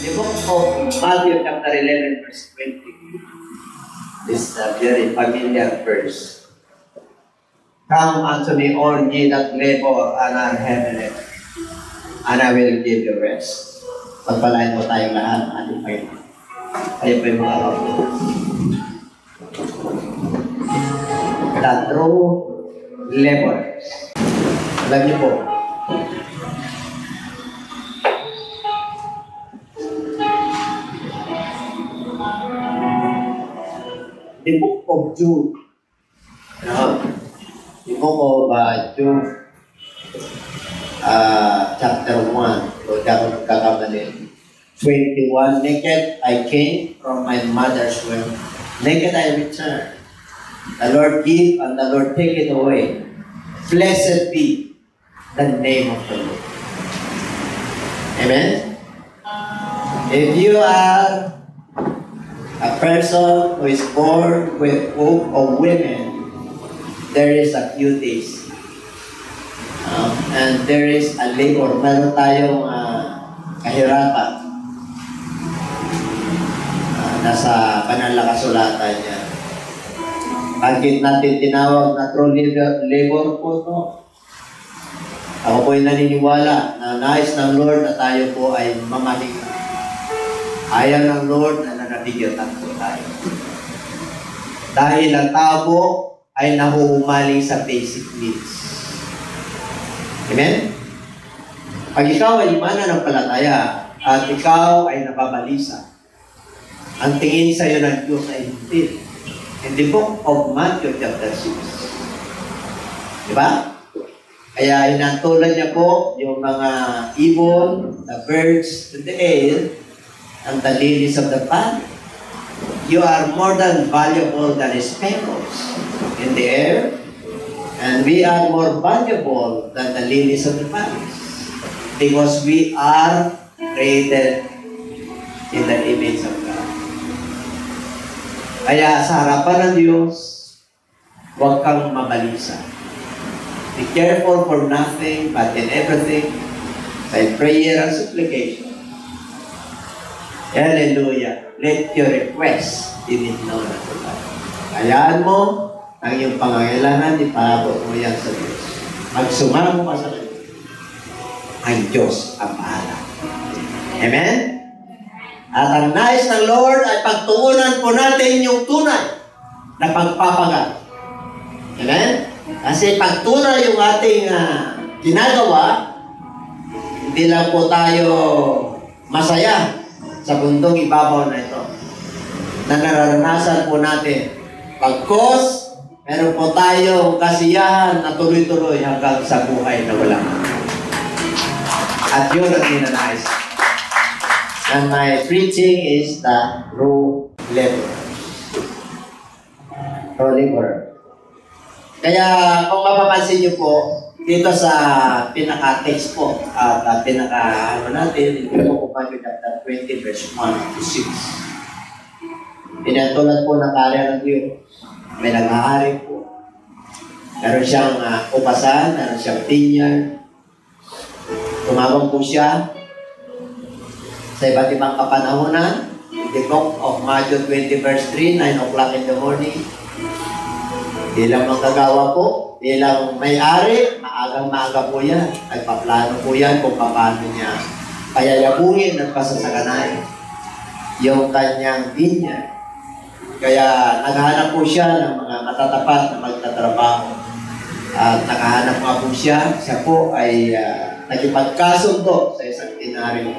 The book of Matthew chapter 11 verse 20 is a very familiar verse. Come unto me, all ye that labor and are heavy laden, and I will give you rest. Pagpalain mo tayong lahat, ating Panginoon. Kayo po yung mga kapatid. The true laborers. Alam niyo po, the book of Jude, the book of Jude, chapter 1, o dapat nagkakamali, 21, naked I came from my mother's womb, naked I return. The Lord give and the Lord take it away. Blessed be the name of the Lord. Amen? If you are a person who is born with womb of women, there is a few days. And there is a labor. Meron tayong kahirapan. Nasa banal na kasulatan niya. Bakit natin tinawag na true labor po ito? Ako po ay naniniwala na nais ng Lord na tayo po ay mamahinga. Ayaw ng Lord na nanabigyan po tayo. Dahil ang tao po ay nahuhumaling sa basic needs. Amen? Pag ikaw ay mananampalataya at ikaw ay nababalisa, ang tingin sa iyo ng Diyos ay hindi. In the book of Matthew chapter 6. Diba? Kaya inantulan niya po yung mga ibon, the birds in the air, and the lilies of the valley. You are more than valuable than sparrows in the air, and we are more valuable than the lilies of the valleys, because we are created in the image of God. Kaya sa harapan ng Diyos, huwag kang mabalisa. Be careful for nothing, but in everything, by prayer and supplication. Hallelujah. Let your request be made known unto God. Hayaan mo ang iyong pangangailangan, ipaabot mo yan sa Diyos. Magsumamo ka sa Diyos. Ang Diyos ang bahala. Amen? At ang nais ng Lord ay pagtuunan po natin yung tunay na pagpapagal. Amen? Kasi pagtunay yung ating ginagawa, hindi lang po tayo masaya sa bundong ibabaw na ito na nararanasan po natin. Pagkos, meron po tayong kasiyahan na tuloy-tuloy hanggang sa buhay na walang. At yun ang ninanais. And my preaching is the true labor. True labor. Kaya kung mapapansin niyo po, dito sa pinaka-text po, at pinaka-ano natin, ito po pa yung chapter 20, verse 1 to 6. Pinatulad po ng karya ng Diyos. May nag-aari po. Meron siyang upasan, meron siyang vineyard. Tumawag po siya sa iba't ibang kapanahonan. The book of Matthew 20 verse 3, 9 o'clock in the morning. Bilang manggagawa po, bilang may-ari, maagang-maaga po yan. Nagpaplano po yan kung paano niya payayabungin at pasasaganahin yung kanyang vineyard. Kaya naghahanap po siya ng mga matatapat na magtatrabaho. At nakahanap nga po siya. Siya po ay nagipagkasundo sa isang denaryo.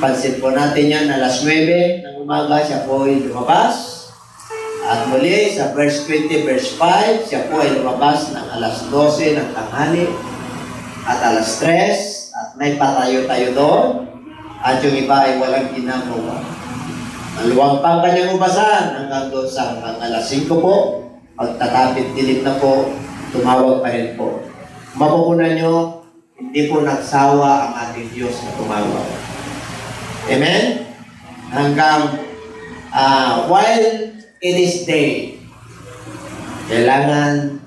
Pansin po natin yan, alas 9 ng umaga, siya po ay lumabas. At muli, sa verse 20, verse 5, siya po ay lumabas ng alas 12 ng tanghali at alas 3, at may patayo-tayo doon, at yung iba ay walang ginagawa. Maluwang pa ang kanyang ubasan hanggang doon sa alas 5 po, pagtatapit dilim na po, tumawag pa rin po. Mapupunan nyo, hindi po nagsawa ang ating Diyos na tumawag. Amen? Hanggang while it is day, kailangan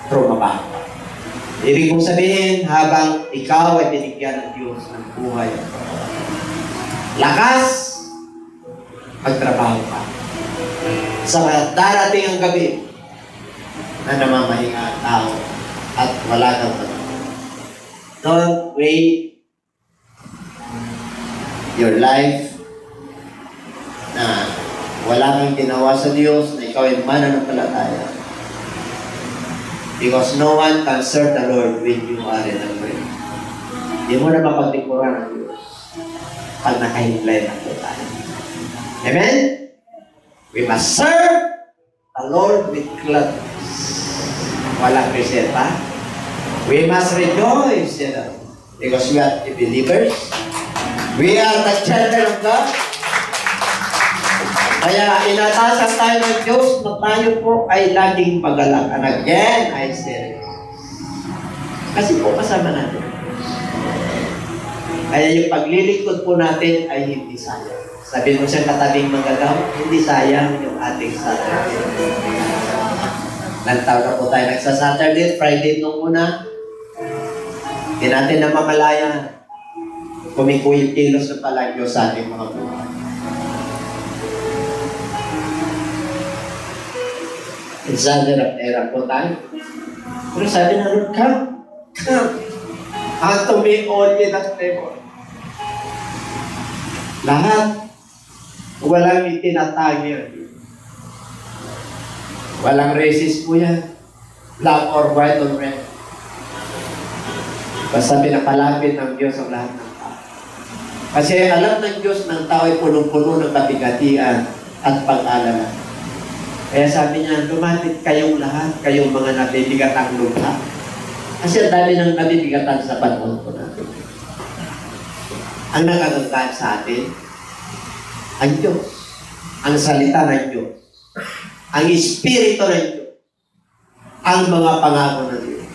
trumabaho. Ibig kong sabihin, habang ikaw ay binigyan ng Diyos ng buhay, Lakas, magtrabaho ka. Sa darating ang gabi na namamahinga ang tao at wala kang trabaho. Don't wait your life na wala kang ginawa sa Diyos, na ikaw ay mananampalataya. Because no one can serve the Lord when you are in a prayer. Hindi mo na mapagtikuran ang Diyos pag nakahiglay na po tayo. Amen? We must serve the Lord with gladness. Walang reseta. We must rejoice, because we are the believers. We are the children of God. Kaya inatasan tayo ng Diyos na tayo po ay laging magalak. And again, I say, kasi po kasama natin. Kaya yung paglilingkod po natin ay hindi sayang. Sabi mo siya katabing manggagaw, hindi sayang yung ating Saturday. Nagtawag na po tayo nagsa-Saturday, Friday nung una. Hindi natin namamalayan. Kumikuhil kilos na pala Diyos sa ating mga buhay. Examiner of error po tayo. Pero sabi na Lord, come. Unto me all ye that labor. Lahat. Walang itinatagi. Walang racist po yan. Black or white or red. Basta pinapalapit ng Diyos ang lahat ng tao. Kasi alam ng Diyos ng tao ay punong-puno ng kabigatian at pag-alala. Kaya sabi niya, lumapit kayong lahat, kayong mga nabibigatang lupa. Kasi ang dami ng nabibigatan sa panahon ko natin. Ang nakagagad sa atin, ang Diyos, ang salita ng Diyos, ang Espiritu ng Diyos, ang mga pangako ng Diyos.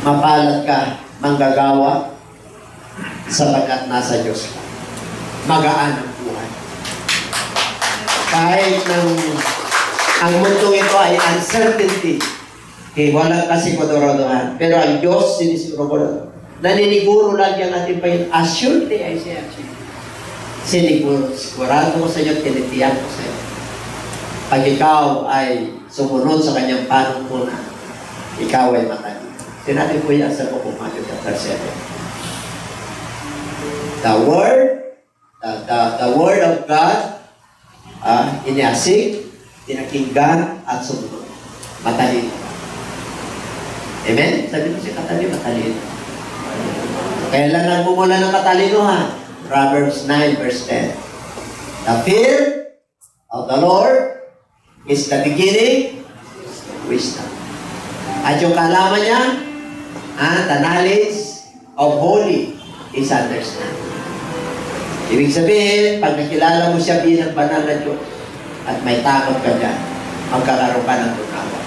Mapalad ka, manggagawa, sapagkat nasa Diyos ka. Magaan ang buhay. Kahit ang mundo ito ay uncertainty, walang kasiguraduhan. Pero ang Diyos, sinisiguro, naniniguro lang yan natin pa yun. Assuredly, I say actually. Siniguro, sigurado ko sa iyo, tinitiyak ko sa iyo. Pag ikaw ay sumunod sa kanyang panungkulan, ikaw ay matalino. Sinabi po yan sa Book of Matthew chapter 7. The Word of God, iniasig, tinakinggan, at sumunod. Matalino. Amen? Sabi mo si katalino, matalino. Kailan nagmumula ng katalinuhan? Proverbs 9 verse 10. The fear of the Lord is the beginning of wisdom. At yung kalaman niya, the knowledge of holy is understanding. Ibig sabihin, pag nakilala mo siya bilang banal na Diyos at may takot ka dyan, magkakaroon ka ng tunawa.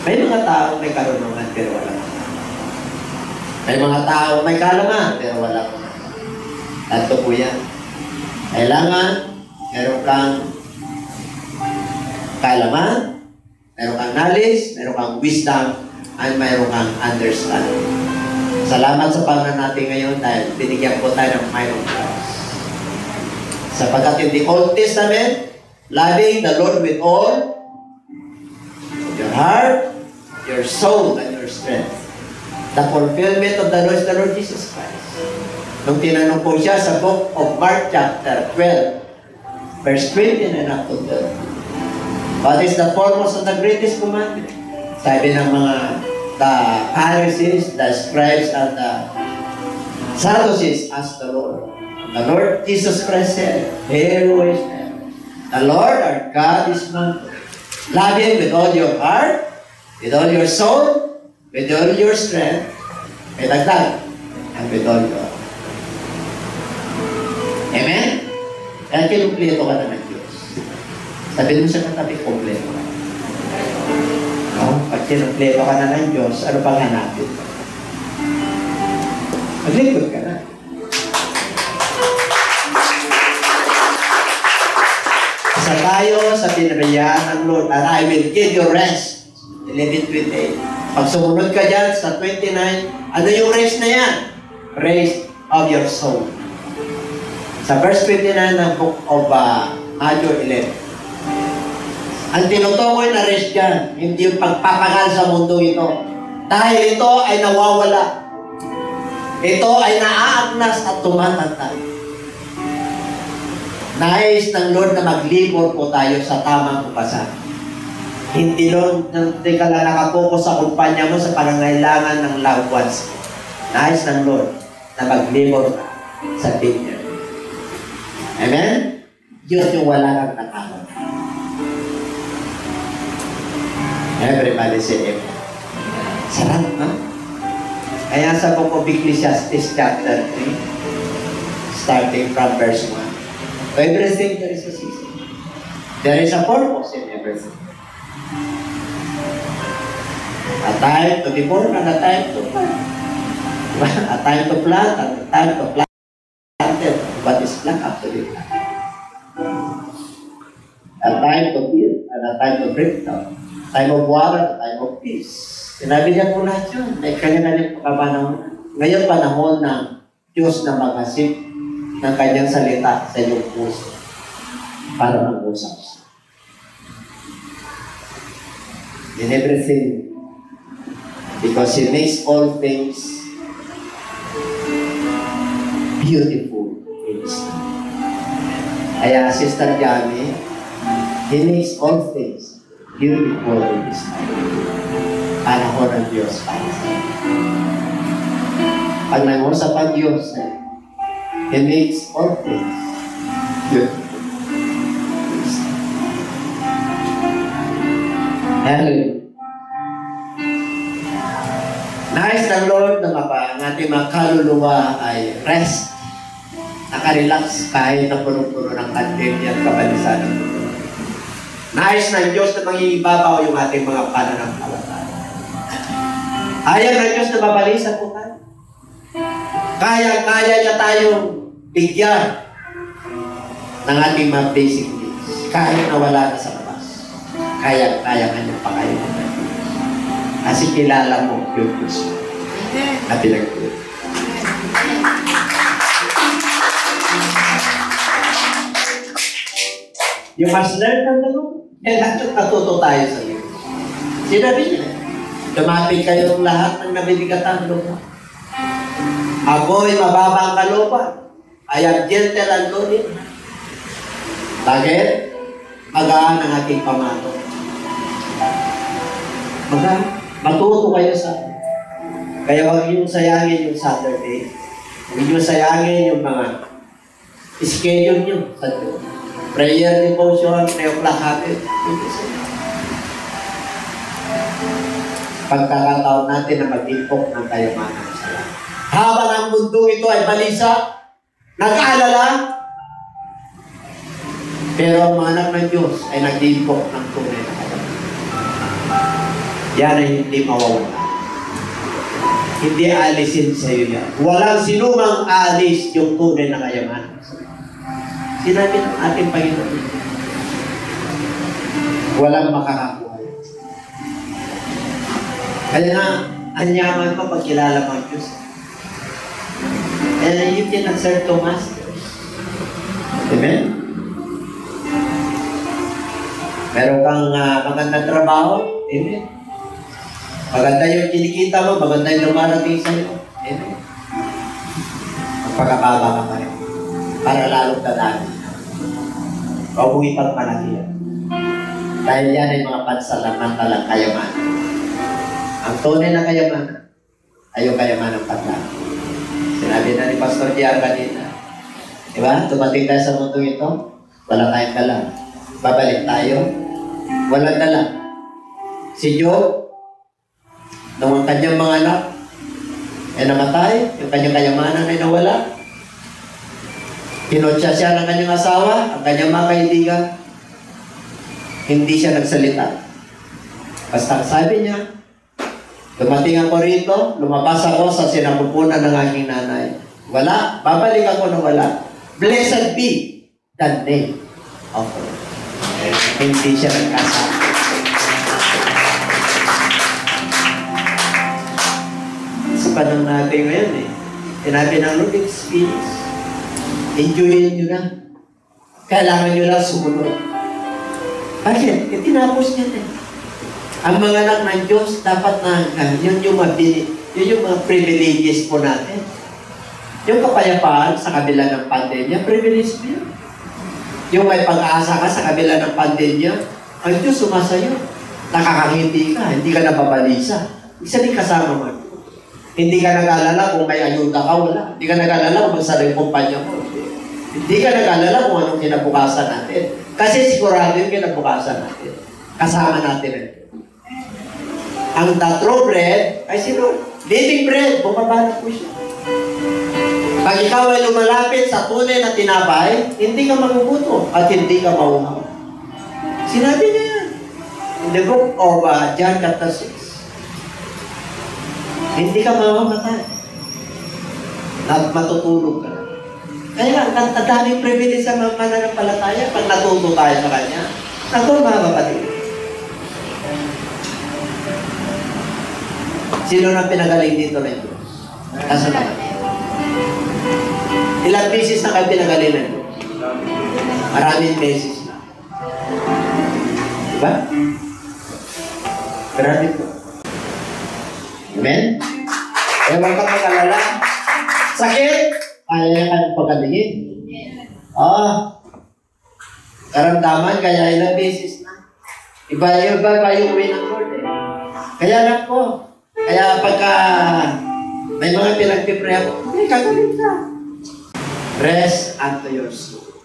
May mga tao may karunungan pero wala. May mga tao may kalaman pero wala. Tanto po yan. Kailangan meron kang kalaman, meron kang knowledge, meron kang wisdom, at meron kang understanding. Salamat sa pangalan natin ngayon dahil binigyan po tayo ng mind of Christ. Sapagkat in the Old Testament, loving the Lord with all your heart, your soul, and your strength. The fulfillment of the Lord Jesus Christ. Nung tinanong po siya sa Book of Mark chapter 12, verse 29 up to 30. What is the foremost of the greatest commandment? Sabi ng mga the Pharisees, the scribes, and the Sadducees asked the Lord. The Lord Jesus Christ said, "Hear who is heaven. The Lord our God is one. Love Him with all your heart, with all your soul, with all your strength, with all that, and with all your." Amen? Kaya kinumpleto ka na ng Diyos. Sabihin mo sa katabi, kumpleto ka. No? Pag kinumpleto ka na ng Diyos, ano pang hanapin? Maglingkod ka na. Isa tayo sa pinabiyaan ng Lord, and I will give you rest. 11:28. Pag sumunod ka dyan sa 29, ano yung rest na yan? Rest of your soul. Sa verse 29 ng book of Matthew 11. Ang tinutukoy na rest dyan, hindi yung pagpapagal sa mundo ito. Dahil ito ay nawawala. Ito ay naaagnas at tumatanda. Nais ng Lord na maglibor po tayo sa tamang upasan. Hindi ka lang nakapokus sa kumpanya mo sa pangangailangan ng loved ones mo. Nais ng Lord na maglibor ka sa vineyard. Amen? Diyos yung wala kang nakakot. Everybody say amen. Sarap, ha? Kaya sa book of Ecclesiastes chapter 3, starting from verse 1. Everything there is a season. There is a purpose in everything. A time to be born and a time to plant. A time to plant and a time to plant. What is plant actually? A time to build and a time to break down. Time of war and a time of peace. Sinabi niya po lahat yun. May kanya-kanyang pagkabanang. Ngayon panahon ng Diyos na mag-asip ng kanyang salita sa iyong puso para mag-usap siya. In everything, because He makes all things beautiful in His time. Kaya, Sister Jami, He makes all things beautiful in His time. Panahon ng Diyos para sa iyo. Pag nag-usap ang Diyos, He makes all things beautiful. Hallelujah. Nais ng Lord na ang ating mga kaluluwa ay rest, nakarelax kahit na puno-puno ng pandemya at kabalisan ng mundo. Nais ng Diyos na mangingibabaw yung ating mga pananampalataya. Ayaw ng Diyos na babalisan po tayo. Kaya niya tayong bigyan ng ating mga basic needs. Kahit na wala na sa labas. Kaya ka niya pa kayo. Kasi kilala mo yung Diyos na pinagpulit. You must learn from the Lord. Natuto tayo sa iyo. Sinabi niya, dumapit kayong lahat ng nabibigatan lupa. Ako'y mababa ang kalooban. I am gentle and lowly. Bakit? Magaan ang ating pamato. Matuto kayo sa akin. Kaya huwag niyong sayangin yung Saturday. Huwag niyong sayangin yung mga schedule niyo sa Diyos. Prayer, devotion, 3 o'clock habit. Pagkakataon natin na mag-impok ng kayamanan sa lahat. Habang ang mundo ito ay balisa, nag-aalala, pero ang mga anak ng Diyos ay nag-impok ng tunay na kayamanan. Yan ay hindi mawawala. Hindi alisin sa iyo yan. Walang sinumang alis yung tunay na kayamanan. Sinabi ng ating Panginoon, walang makakakuha. Kaya nga, anyaman mo pagkilala mo ang Diyos. Kaya you cannot serve two masters. Amen? Meron kang magandang trabaho. Amen? Maganda yung kinikita mo, maganda yung lumarating sa iyo. Amen? Magpakababa ka pa rin. Para lalong dadaan. Huwag mong ipagmalaki yan. Dahil yan ay mga pansamantalang kayamanan. Ang tunay na kayamanan ay yung kayamanan ng paglalang. Sinabi na ni Pastor J.R. kanina. Diba? Tumating tayo sa mundo ito, wala tayong dala. Babalik tayo, walang dala. Si Job, nung ang kanyang mga anak ay namatay, yung kanyang kayamanan ay nawala. Kinotsa siya ng kanyang asawa, ang kanyang mga kaibigan. Hindi siya nagsalita. Basta sabi niya, dumating ako rito, lumabas ako sa sinapupunan ng aking nanay. Wala, babalik ako na wala. Blessed be the name of the Lord. Hindi siya nagkasabi. Sa panahon natin ngayon sinabi ng Lord, experience. Enjoyin nyo na. Kailangan nyo lang sumunod. Bakit? Tinapos niya na. Ang mga anak ng Diyos, dapat na yun yung mga privileges po natin. Yung kapayapaan sa kabila ng pandemya, privilege mo yun. Yung may pag-asa ka sa kabila ng pandemya, ang Diyos sumasayo. Nakakangiti ka, hindi ka nababalisa. Isa din kasama mo. Hindi ka nag-alala kung may ayuda ka, wala. Hindi ka nag-alala kung magsalang kumpanya mo. Hindi ka nag-alala kung anong kinabukasan natin. Kasi sigurado yung kinabukasan natin. Kasama natin ito. Ang the true bread ay sino? Living bread. Bumaba na po siya. Pag ikaw ay lumalapit sa tunay na tinapay, hindi ka magugutom at hindi ka mauhaw. Sinabi niya yan. In the book of John chapter 6. Hindi ka mamamatay. At matutulog ka. Kaya ang daming privilege sa mga mananampalataya pag natuto tayo sa Kanya. Ako mga kapatid. Sino na pinagaling dito na Diyos? Asa na? Ilang beses na kayo pinagaling na Diyos? Maraming beses na. Diba? Grabe po. Amen? Eh, huwag kang mag-alala. Sakit? Kaya ka ng pagalingin. Karamdaman, kaya ilang beses na. Iba yung way ng Lord eh. Kaya lang po. Kaya pagka may mga pinagpipray ako, hindi, kagaling ka. Rest unto your soul.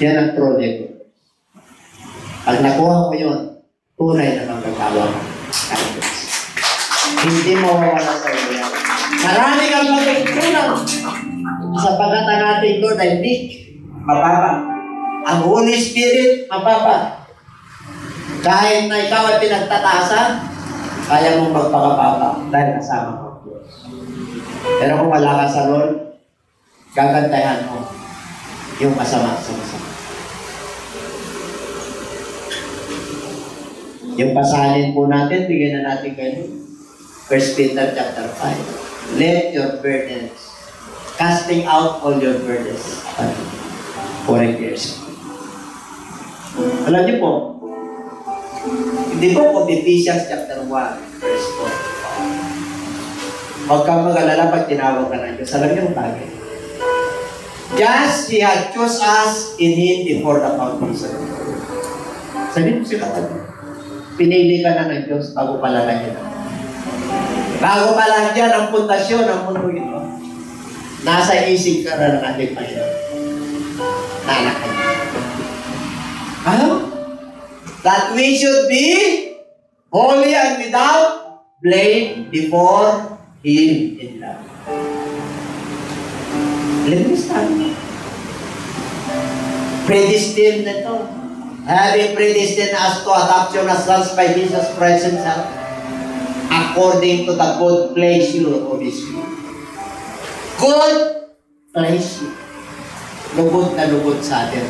Yan ang project. Pag nakuha mo yun, tunay na magkakawa ka. Hindi mo mawala sa iyo yan. Marami kang matutunan. Sapagat ang ating Lord ay weak, mababa. Ang Holy Spirit, mababa. Kahit na ikaw ay pinagtataasan, kaya mong magpakababa dahil kasama mo. Pero kung wala ka sa Lord, gagantayan mo yung masama sa masama. Yung pasahin po natin, bigyan na natin kayo. 1 Peter chapter 5. Let your burdens, casting out all your burdens, for years. Alam niyo po, hindi po kung Ephesians chapter 1, verse 4. Huwag kang mag-alala pag tinawag ka ng Diyos. Alam niyo ang bagay. Just He had chose us in Him before the foundation. Sabi mo sila, pinili ka na ng Diyos bago pala na niya. Bago pala dyan ang pundasyon ng mundo ito. Nasa isip ka na ng ating Panginoon. Nanak ka niya. That we should be holy and without blame before Him in love. Let me start. Predestined na ito. Having predestined us to adoption as sons by Jesus Christ Himself, according to the good pleasure of His will. Good pleasure. Lugod na lugod sa atin.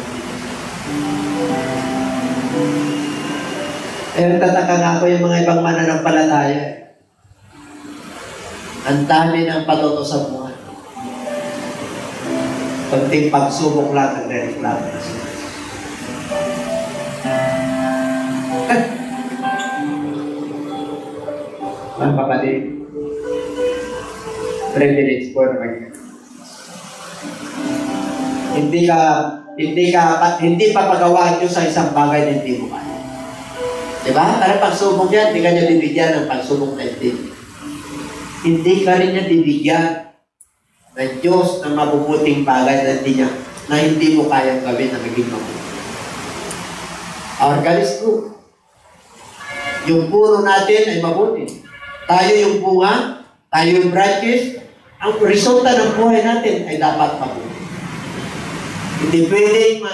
Pero tataka nga ako yung mga ibang mananampalataya. Ang dami ng patuto sa buhay. Kunting pagsubok lang ang reklamo. Mga kapatid, privilege po naman yan. Hindi papagawa Diyos sa isang bagay na hindi mo kaya. Diba? Para pagsubok yan, hindi ka niya bibigyan ng pagsubok na hindi. Hindi ka rin niya bibigyan ng Diyos ng mabubuting bagay na hindi mo kayang gawin na maging mabuti. Our God is true. Yung puno natin ay mabuti. Tayo yung bunga, tayo yung branches, ang resulta ng buhay natin ay dapat mabuti. Hindi pwedeng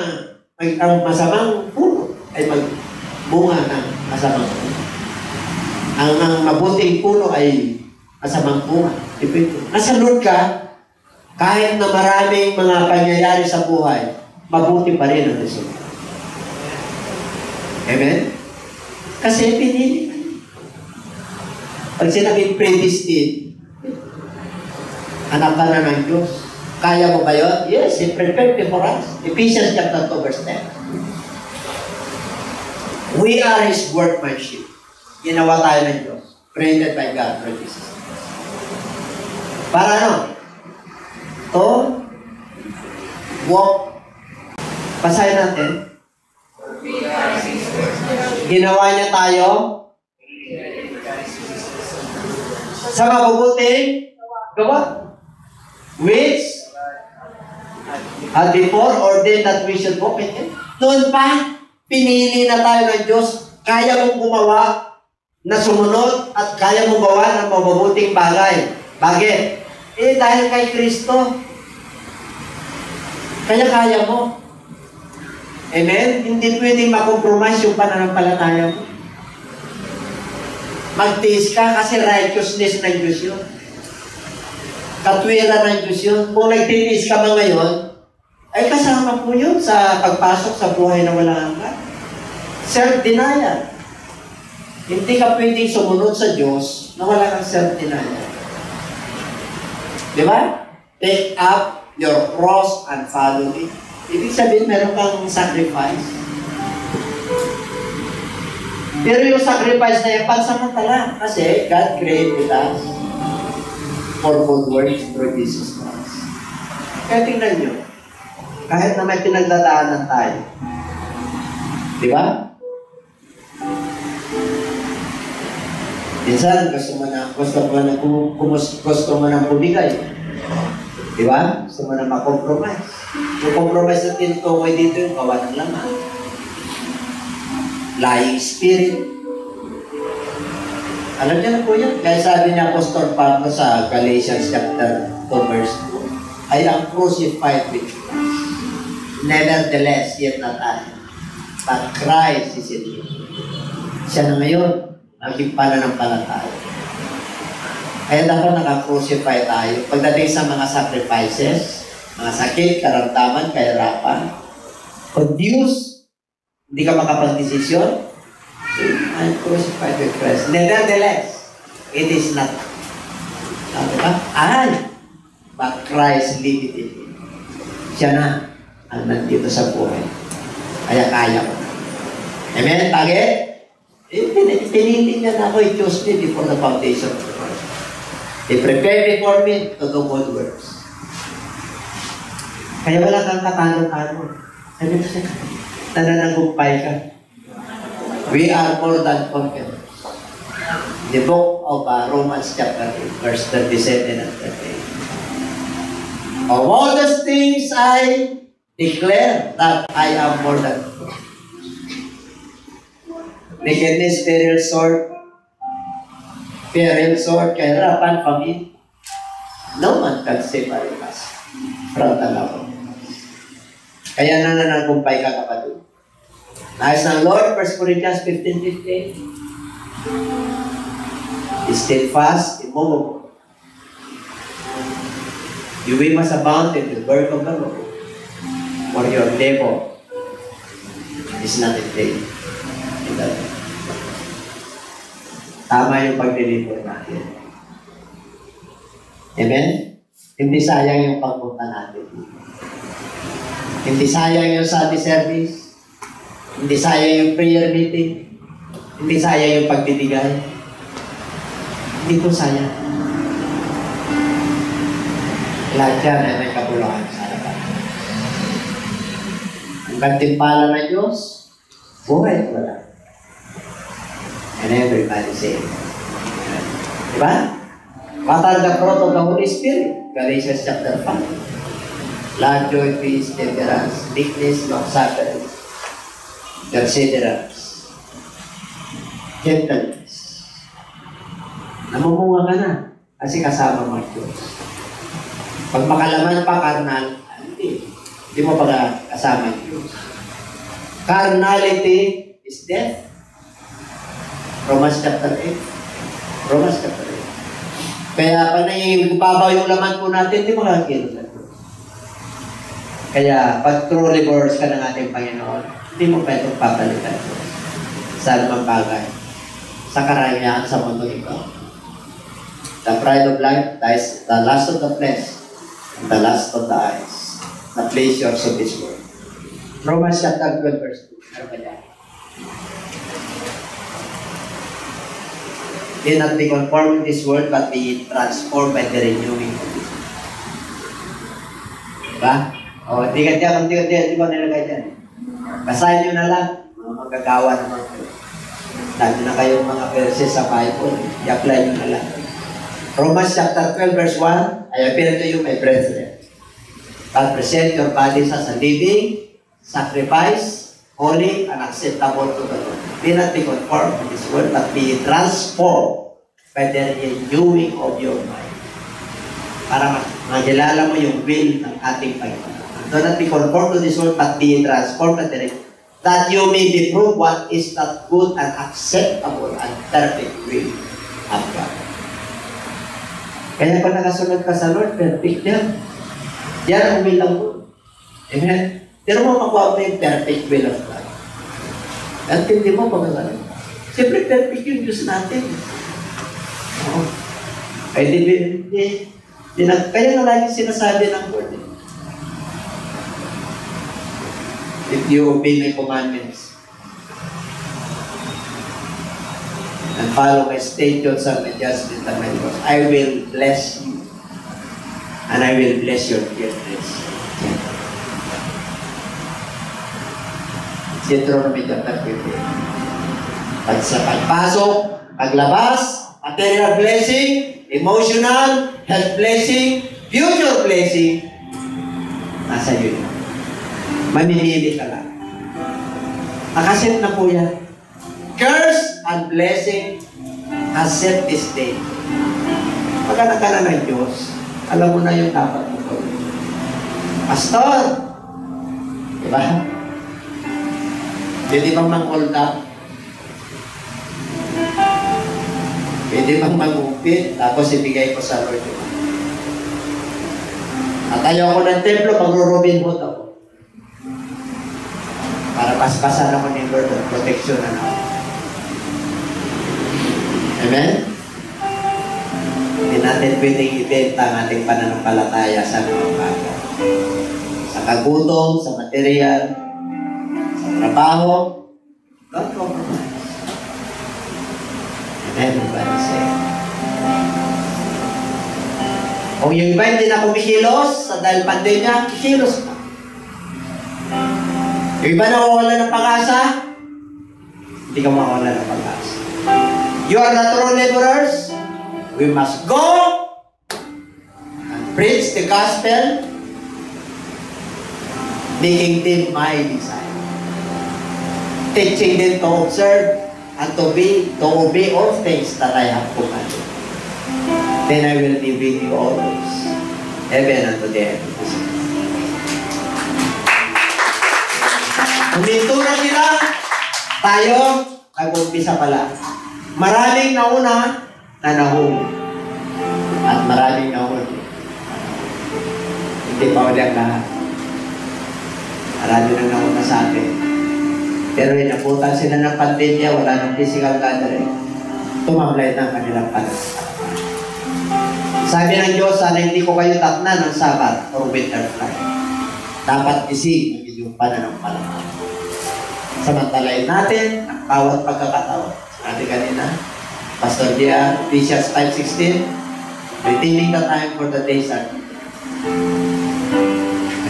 ang masamang puno ay magbunga ng masamang puno. Ang mabuting puno ay masamang bunga. Nasa Lord ka, kahit na maraming mga pangyayari sa buhay, mabuti pa rin ang resulta. Amen? Kasi pinili. Pag sinabing predestined, anak ka na ng Diyos. Kaya mo ba yun? Yes, He prepared it for us. Ephesians chapter 2, verse 10. We are His workmanship. Ginawa tayo ng Diyos. Created by God for Jesus. Para ano? To walk. Basahin natin. Ginawa niya tayo sa mabubuting gawa. Which had before ordained that we should walk in Him. Noon pa, pinili na tayo ng Diyos. Kaya mong gumawa na sumunod at kaya mong gawa ng mabubuting bagay. Bakit? Dahil kay Kristo. Kaya mo. Amen? Hindi pwedeng makompromise yung pananampalataya mo. Magtiis ka kasi righteousness ng Diyos yun. Katwiran ng Diyos yun. Kung nagtitiis ka ba ngayon, ay kasama po yun sa pagpasok sa buhay na wala hanggan. Self-denial. Hindi ka pwedeng sumunod sa Diyos na wala kang self-denial. Di ba? Take up your cross and follow it. Ibig sabihin, meron kang sacrifice. Pero yung sacrifice na yan, pansamantala. Kasi God created us for good works through Jesus Christ. Kaya tingnan nyo, kahit na may pinagdadaanan tayo, di ba? Minsan, gusto mo na bumigay. Di ba? Gusto mo na makompromise. Yung compromise na tinutukoy dito yung gawa ng laman. Lying spirit. Alam niyo na po yan. Kaya sabi ni Apostol Pablo sa Galatians chapter 2 verse 2, I am crucified with Christ. Nevertheless, yet not I, but Christ is in me. Siya na ngayon, naging pananampalataya. Kaya dapat naka-crucify tayo. Pagdating sa mga sacrifices, mga sakit, karamdaman, kahirapan, confused, hindi ka makapag-desisyon, I'm crucified with Christ. Nevertheless, it is not. Diba? But Christ lived in me. Siya na ang nandito sa buhay. Kaya ko. Amen? Bakit? Pinili niya na ako, He chose me before the foundation of the world. He prepared me for me to do good works. Kaya wala kang katanong-tanong. Sabi ko siya, nananagumpay ka. We are more than conquerors. The book of Romans chapter 8, verse 37 and 38. Of all those things I declare that I am more than conquerors. Nakedness, peril, sword, kahirapan, famine. No man can separate us from the love of God. Kaya nananagumpay ka kapatid. Nais ng Lord, 1 Corinthians 15:15. Steadfast, immovable. You must abound in the work of the Lord, for your labor is not in vain. Tama yung paglilipod natin. Amen? Hindi sayang yung pagpunta natin. Hindi sayang yung Sunday service. Hindi sayang yung prayer meeting. Hindi sayang yung pagbibigay. Hindi po sayang. Lahat yan ay may kabuluhan sa harapan. Ang gantimpala ng Diyos, buhay at wala. And everybody say it. Diba? What are the fruit of the Holy Spirit? Galatians chapter 5. Love, joy, peace, temperance, meekness, long-suffering, perseverance, gentleness. Namumunga ka na kasi kasama mo ang Diyos. Pag makalaman pa karnal, hindi mo pa kasama ang Diyos. Carnality is death. Romans chapter 8. Romans chapter 8. Kaya pag naibabaw yung laman po natin, hindi makakilala na Diyos. Kaya pag true laborers ka ng ating Panginoon, hindi mo pwedeng papalitan Diyos. Sa anumang bagay. Sa karangyaan sa mundo ito. The pride of life, that is the lust of the flesh, The last of the eyes. The pleasures of this world. Romans chapter 12 verse 2. Ano ba yan? Do not be conformed to this world, but be transformed by the renewing of this world. Diba? O, di ko nilagay dyan. Basahin nyo na lang. Mga magagawa naman kayo. Dami na kayong mga verses sa Bible. I-apply nyo na lang. Romans chapter 12 verse 1. I appeal to you, my brethren, but present your bodies as a living sacrifice, holy and acceptable to the Lord. Be not be conformed to this world, but be transformed by the renewing of your mind. Para magilala mo yung will ng ating Panginoon. Do not be conformed to this world, but be transformed by the renewing, that you may be proved what is that good and acceptable and perfect will of God. Kaya pag nakasunod ka sa Lord, perfect yan. Yan ang will ng Lord. Amen? Pero mo makuha mo yung perfect will of God. At hindi mo pag-asalan. Siyempre, perfect yung Diyos natin. Oo. Kaya na lagi sinasabi ng Lord. If you obey my commandments and follow my statutes and my judgments and my laws, I will bless you and I will bless your children. Deuteronomy chapter 15. Sa pagpasok, paglabas, material blessing, emotional, health blessing, future blessing, nasa iyo. Mamimili ka lang. Nakaset na po yan. Curse and blessing has set this day. Pag anak ka na ng Diyos, alam mo na yung dapat mo gawin. Pastor! Diba? Pwede bang mang-hold up? Pwede bang mag-upit? Tapos ibigay ko sa Lord. At ayaw ko ng templo, mag-Robin Hood ako. Para paspasan ako ni Lord at protection na ako. Amen? Hindi natin pwedeng ibenta ang ating pananampalataya sa mga bagay. Sa kagutom, sa material, sa trabaho, don't compromise. Amen? Everybody say. Kung yung iba hindi na kumikilos sa dahil pandemya, kikilos na. Yung iba na mawala ng pag-asa, hindi ka mawala ng pag-asa. You are the true laborers. We must go and preach the gospel, making them my disciples, teaching them to observe and to obey all things that I have commanded. Then I will be with you always, even unto the end of this world. Huminto na sila, tayo, nag-umpisa pala. Maraming nauna na nahuli. At maraming nahuli. Hindi pa ulit ang lahat. Marami nang nauna sa atin. Pero inabutan sila ng pandemya, wala ng physical gathering. Tumamlay na ang kanilang pananampalataya. Sabi ng Diyos, sana hindi ko kayo tatna ng Sabat or winter flight. Dapat isig ang inyong pananampalataya. Samantalayin natin ang bawat pagkakataon. Sabi kanina, Pastor Dia, Ephesians 5:16, retaining the time for the days are evil.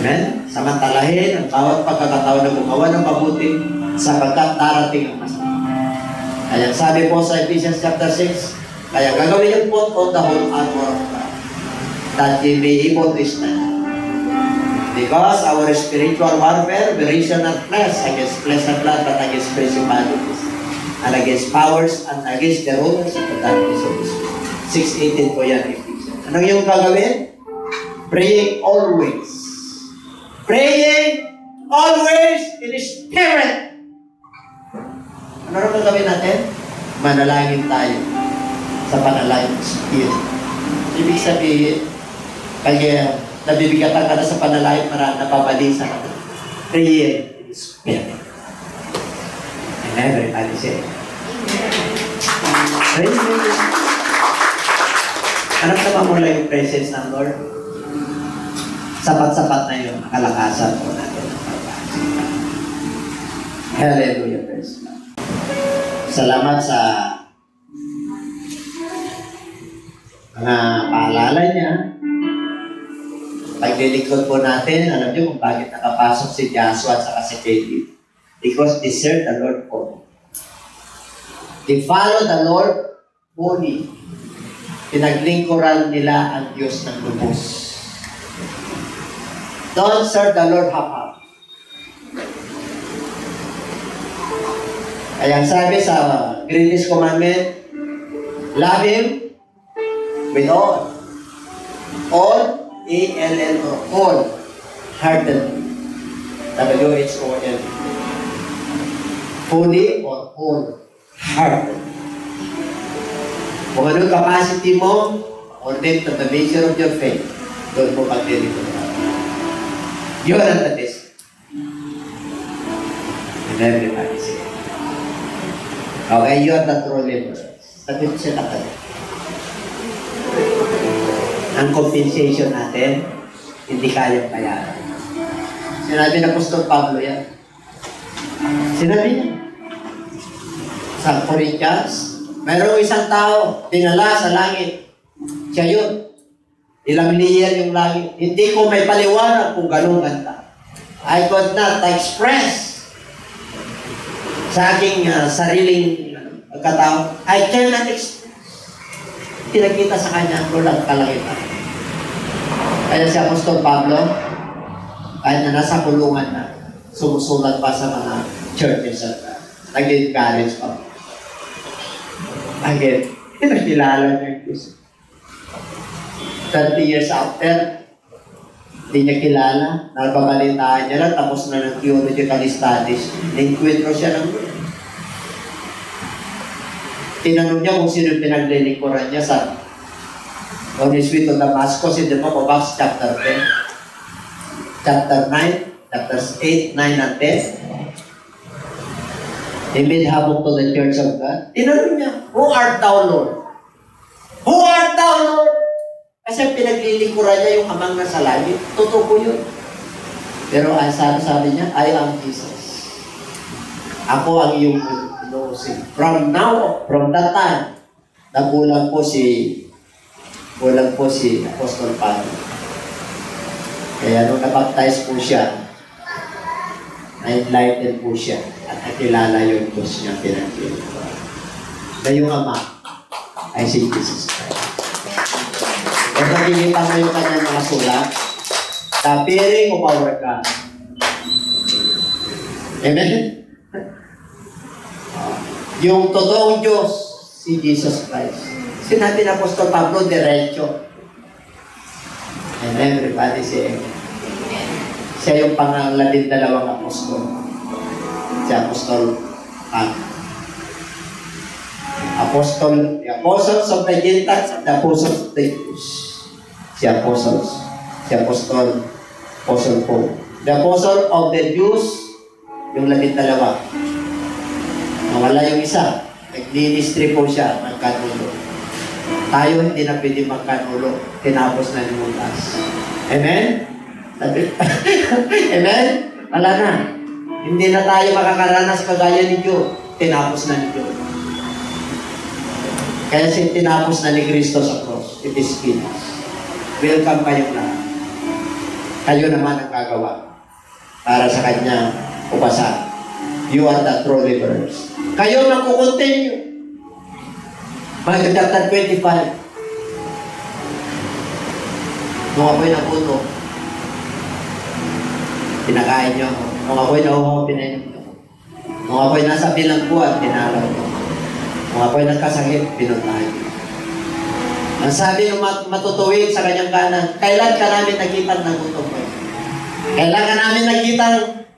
Amen? Samantalahin ang bawat pagkakataon na gumawa ng mabuti sapagkat darating ang masama. Kaya sabi po sa Ephesians chapter 6, kaya gagawin yung put on the whole armor of God, that ye may able to stand. Because our spiritual warfare, we wrestle not flesh against flesh and blood, but against principalities, and against powers, and against the rulers of the darkness of this world. 6:18 po yan, Ephesians. Anong yung gagawin? Praying always. Praying always in Spirit. Ano rin gagawin natin? Manalangin tayo sa panalangin ng Spirit. Ibig sabihin, kaya nabibigatan ka na sa panalangin, marami napabalisa ka na. Prayer in Spirit. And everybody say, praise God. Anak naman mo lang yung presence ng Lord. Sapat-sapat na yun, nakalakasan po natin. Hallelujah, praise God. Salamat sa mga paalala niya. Paglilingkod po natin, alam niyo kung bakit nakapasok si Joshua at saka si Caleb. Because they served the Lord fully. They followed the Lord fully. Pinaglingkuran nila ang Diyos ng lubos. Don't serve the Lord half-half. Kaya sabi sa greatest commandment, love Him with all. All, A-L-L-O, all, heartedly. W-H-O-L. Fully or all, heartedly. Kung ano capacity mo, according to the measure of your faith, doon mo paglilingkod. You are the best. And everybody say, okay, you are the true laborers. Sabi siya na kayo. Ang compensation natin, hindi kayang bayaran. Sinabi na Apostol Pablo yan. Sinabi niya. Sa Corinthians, mayroong isang tao, dinala sa langit. Siya yun. Ilang layer yung langit. Hindi ko may paliwanag kung gano'ng ganda. I could not express sa aking sariling katao. I cannot express. Pinakita sa kanya ang walang kalangitan. Kaya si Apostol Pablo, kahit na nasa kulungan na, sumusulat pa sa mga churches at nag-encourage pa. Again, pinakilala niya yung Diyos. 30 years after, hindi niya kilala, nababalitaan niya lang, tapos na ng theological studies, na-encuentro siya ng Diyos. Tinanong niya kung sino pinaglilingkuran niya sa on his way to Damascus in the book of Acts chapter 10, chapter 9, chapters 8, 9, and 10. He made havoc to the church of God. Tinanong niya, who art thou, Lord? Who art thou, Lord? Kasi pinaglilingkuran niya yung amang nasa langit. Totoo po yun. Pero ang sabi niya, I am Jesus. Ako ang iyong inuusin. From that time, nagulang po si Apostol Pablo. Kaya nung nabaptize po siya, na-enlighten po siya at nakilala yung Diyos niya pinag-iwan. Na yung Ama ay si Jesus Christ. Kung nakikita mo yung kanyang mga sulat, tapiring o power ka. Amen? Yung totoong Diyos, si Jesus Christ. Sinabi na Apostol Pablo, diretso. And everybody say, siya yung pang-12 apostol. Si Apostol Pablo. The apostles of the Gentiles, the apostles of the Jews. Si Apostol Paul. The apostle of the Jews, yung 12. Nawala yung isa. Nag-ministry po siya, magkanulo. Tayo hindi na pwede magkanulo. Tinapos na ni Judas. Amen? Amen? Wala na. Hindi na tayo makakaranas kagaya ni Diyo. Tinapos na ni Diyo. Kaya tinapos na ni Kristo sa cross. It is finished. Welcome kayong lahat. Kayo naman ang gagawa para sa Kanya upasan. You are the true laborers. Kayo magkukontinue. Mga chapter 25. Nung ako'y naputo, pinakain niyo ako. Nung ako'y nauhaw, pinainom niyo ako. Nung ako'y nasa bilangguan, pinalaw niyo ako. Nung ako'y nagkasakit, pinuntahan niyo. Ang sabi ng matutuwid sa kanyang kanan, kailan ka namin nakita ng gutom ko? Kailan ka namin nakita ng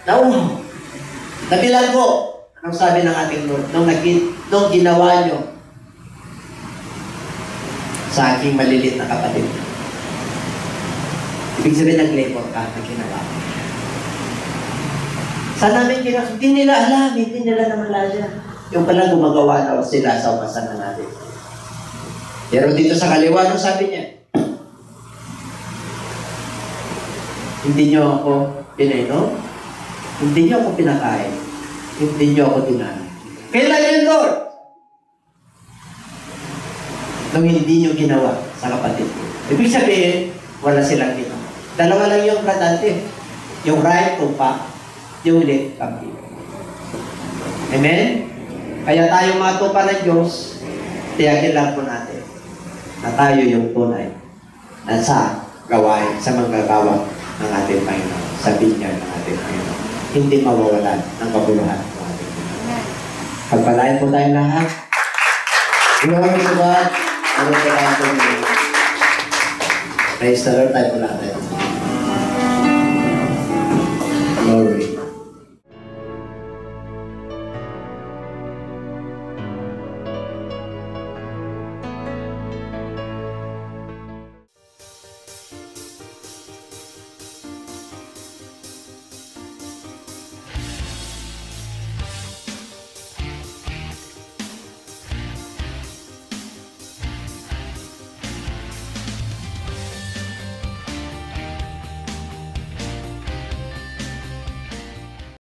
nauhaw? Nabilanggo. Anong sabi ng ating Lord? Nung ginawa niyo sa aking malilit na kapatid. Ibig sabihin, nag-labor ka na ginawa. Saan namin ginawa? Hindi nila alam, hindi nila namalaya. Yung pala gumagawa na sila sa upasan na natin. Pero dito sa kaliwa, anong sabi niya? Hindi niyo ako pinainom, hindi niyo ako pinakain, hindi niyo ako dinaan. Kailan yun, Lord? Nung hindi niyo ginawa sa kapatid ko. Ibig sabihin, wala silang ginawa. Dalawa lang yung tratante. Yung right to pa, yung left to. Amen? Kaya tayo matupa ng Diyos, tiyakin lang po natin na tayo yung tunay na sa gawain, sa manggagawa ng ating Panginoon, sa binyag ng ating Panginoon. Hindi mawawalan ng kabuluhan ng ating Panginoon. Pagpalain po tayong lahat. Glory to God. Ano po tayo po? Praise the Lord, tayo po lahat.